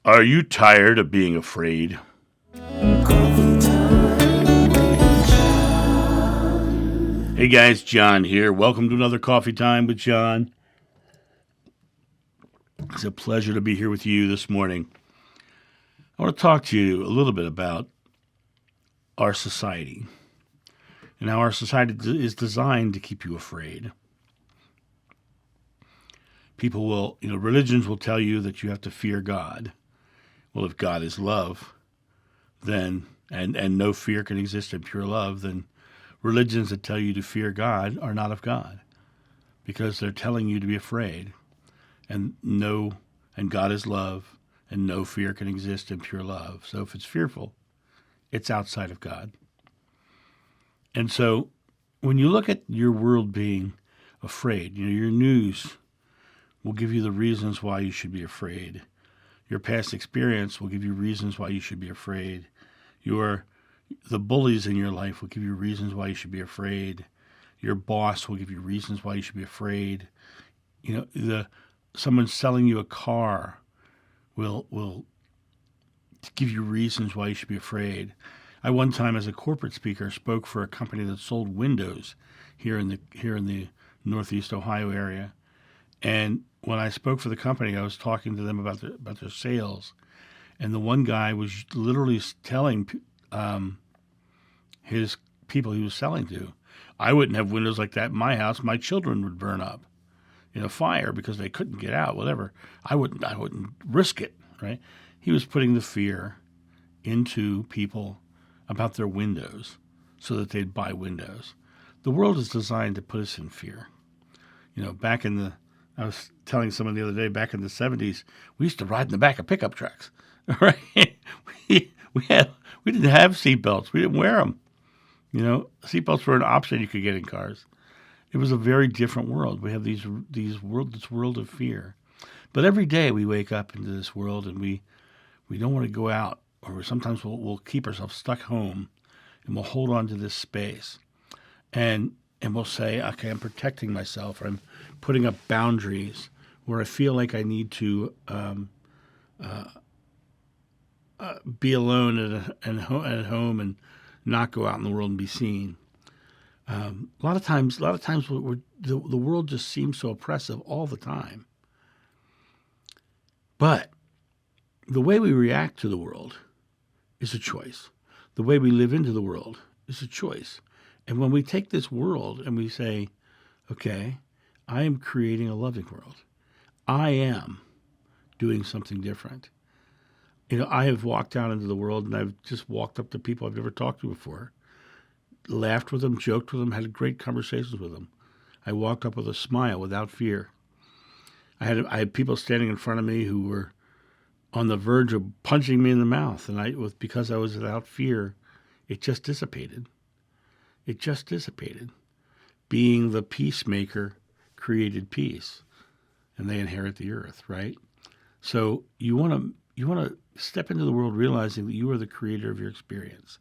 Are you tired of being afraid? Hey guys, John here. Welcome to another Coffee Time with John. It's a pleasure to be here with you this morning. I want to talk to you a little bit about our society and how our society is designed to keep you afraid. People will, religions will tell you that you have to fear God. Well, if God is love, then, and no fear can exist in pure love, then religions that tell you to fear God are not of God, because they're telling you to be afraid. And God is love, and no fear can exist in pure love. So if it's fearful, it's outside of God. And so when you look at your world being afraid, your news will give you the reasons why you should be afraid. Your past experience will give you reasons why you should be afraid. The bullies in your life will give you reasons why you should be afraid. Your boss will give you reasons why you should be afraid. Someone selling you a car will give you reasons why you should be afraid. I one time, as a corporate speaker, spoke for a company that sold windows here in the Northeast Ohio area. And when I spoke for the company, I was talking to them about their sales, and the one guy was literally telling his people he was selling to, I wouldn't have windows like that in my house. My children would burn up in a fire because they couldn't get out. Whatever. I wouldn't risk it. Right? He was putting the fear into people about their windows so that they'd buy windows. The world is designed to put us in fear. I was telling someone the other day, back in the 70s, we used to ride in the back of pickup trucks. Right? We didn't have seatbelts. We didn't wear them. Seatbelts were an option you could get in cars. It was a very different world. We have this world of fear. But every day we wake up into this world and we don't want to go out, or sometimes we'll keep ourselves stuck home and we'll hold on to this space. And we'll say, okay, I'm protecting myself, or I'm putting up boundaries where I feel like I need to be alone at home and not go out in the world and be seen. A lot of times, the world just seems so oppressive all the time. But the way we react to the world is a choice. The way we live into the world is a choice. And when we take this world and we say, okay, I am creating a loving world. I am doing something different. I have walked out into the world and I've just walked up to people I've never talked to before, laughed with them, joked with them, had great conversations with them. I walked up with a smile without fear. I had people standing in front of me who were on the verge of punching me in the mouth, and because I was without fear, it just dissipated. It just dissipated. Being the peacemaker created peace, and they inherit the earth, right? So you want to step into the world realizing that you are the creator of your experience.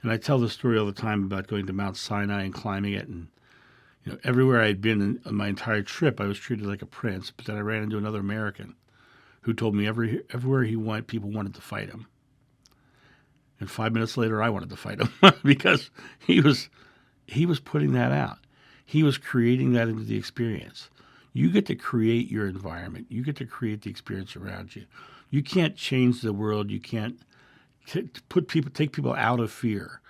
And I tell the story all the time about going to Mount Sinai and climbing it, and everywhere I'd been on my entire trip, I was treated like a prince. But then I ran into another American who told me everywhere he went, people wanted to fight him. And 5 minutes later, I wanted to fight him because he was putting that out. He was creating that into the experience. You get to create your environment. You get to create the experience around you. You can't change the world. You can't take people out of fear,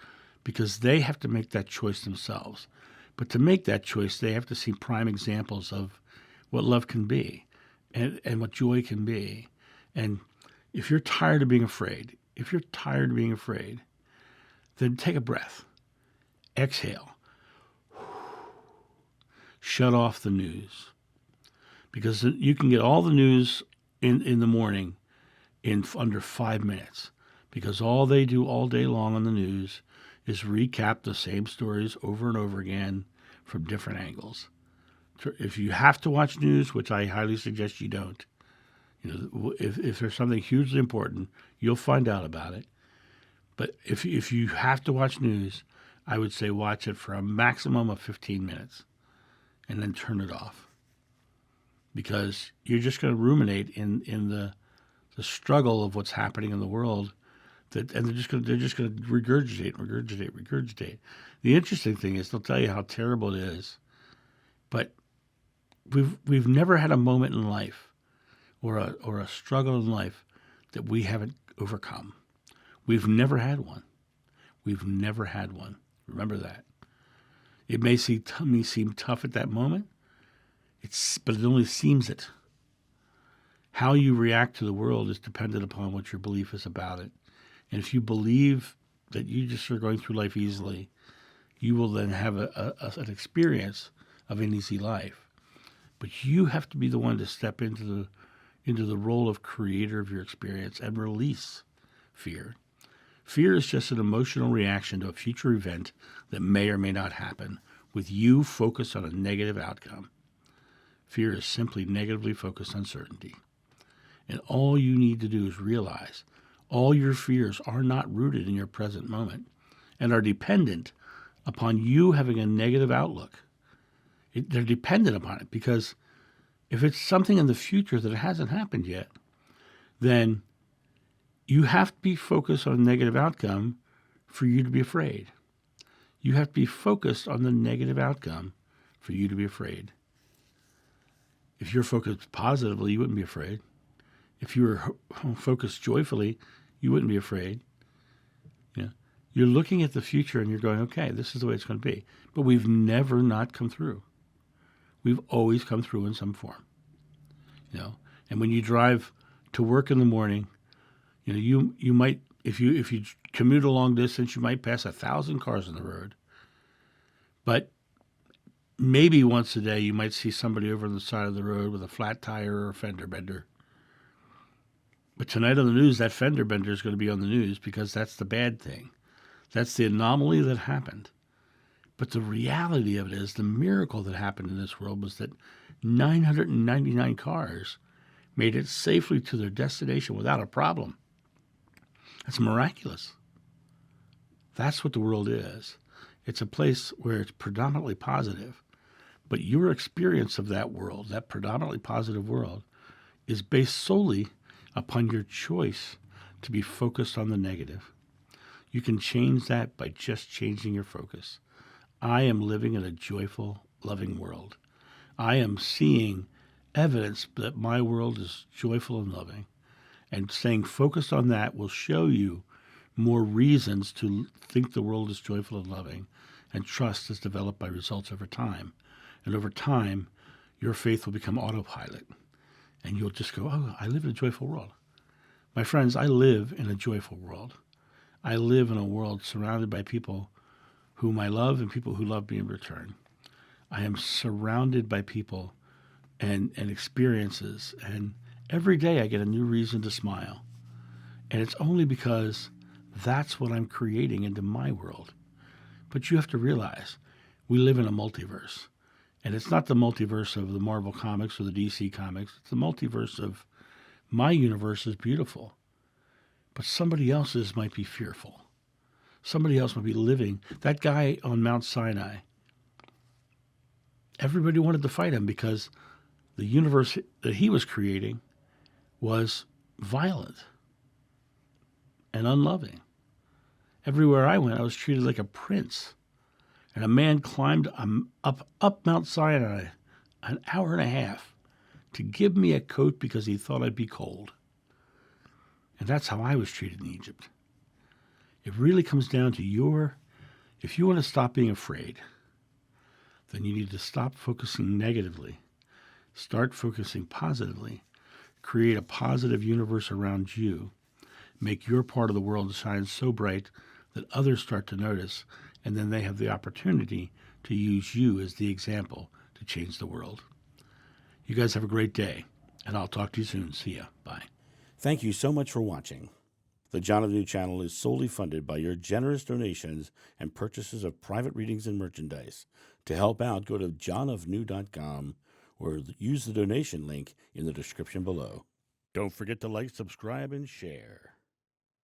because they have to make that choice themselves. But to make that choice, they have to see prime examples of what love can be and what joy can be. And if you're tired of being afraid, then take a breath. Exhale. Shut off the news. Because you can get all the news in the morning in under 5 minutes. Because all they do all day long on the news is recap the same stories over and over again from different angles. If you have to watch news, which I highly suggest you don't, if there's something hugely important, you'll find out about it. But if you have to watch news, I would say watch it for a maximum of 15 minutes and then turn it off. Because you're just going to ruminate in the the struggle of what's happening in the world, and they're just going to regurgitate. The interesting thing is they'll tell you how terrible it is, but we've never had a moment in life or a struggle in life that we haven't overcome. We've never had one. We've never had one. Remember that. It may seem tough at that moment, but it only seems it. How you react to the world is dependent upon what your belief is about it. And if you believe that you just are going through life easily, you will then have an experience of an easy life. But you have to be the one to step into the role of creator of your experience and release fear. Fear is just an emotional reaction to a future event that may or may not happen, with you focused on a negative outcome. Fear is simply negatively focused uncertainty. And all you need to do is realize all your fears are not rooted in your present moment and are dependent upon you having a negative outlook. They're dependent upon it, because if it's something in the future that hasn't happened yet, then you have to be focused on a negative outcome for you to be afraid. You have to be focused on the negative outcome for you to be afraid. If you're focused positively, you wouldn't be afraid. If you were focused joyfully, you wouldn't be afraid. You're looking at the future and you're going, okay, this is the way it's going to be. But we've never not come through. We've always come through in some form. And when you drive to work in the morning, you might, if you commute a long distance, you might pass 1,000 cars on the road. But maybe once a day you might see somebody over on the side of the road with a flat tire or a fender bender. But tonight on the news, that fender bender is going to be on the news, because that's the bad thing. That's the anomaly that happened. But the reality of it is, the miracle that happened in this world was that 999 cars made it safely to their destination without a problem. That's miraculous. That's what the world is. It's a place where it's predominantly positive. But your experience of that world, that predominantly positive world, is based solely upon your choice to be focused on the negative. You can change that by just changing your focus. I am living in a joyful, loving world. I am seeing evidence that my world is joyful and loving. And staying focused on that will show you more reasons to think the world is joyful and loving. And trust is developed by results over time. And over time, your faith will become autopilot. And you'll just go, oh, I live in a joyful world. My friends, I live in a joyful world. I live in a world surrounded by people whom I love and people who love me in return. I am surrounded by people and experiences, and every day I get a new reason to smile. And it's only because that's what I'm creating into my world. But you have to realize we live in a multiverse. And it's not the multiverse of the Marvel comics or the DC comics. It's the multiverse of my universe is beautiful. But somebody else's might be fearful. Somebody else might be living. That guy on Mount Sinai, everybody wanted to fight him because the universe that he was creating was violent and unloving. Everywhere I went, I was treated like a prince. And a man climbed up Mount Sinai an hour and a half to give me a coat because he thought I'd be cold. And that's how I was treated in Egypt. It really comes down to if you want to stop being afraid, then you need to stop focusing negatively. Start focusing positively. Create a positive universe around you. Make your part of the world shine so bright that others start to notice, and then they have the opportunity to use you as the example to change the world. You guys have a great day, and I'll talk to you soon. See ya. Bye. Thank you so much for watching. The John of New channel is solely funded by your generous donations and purchases of private readings and merchandise. To help out, go to johnofnew.com or use the donation link in the description below. Don't forget to like, subscribe, and share.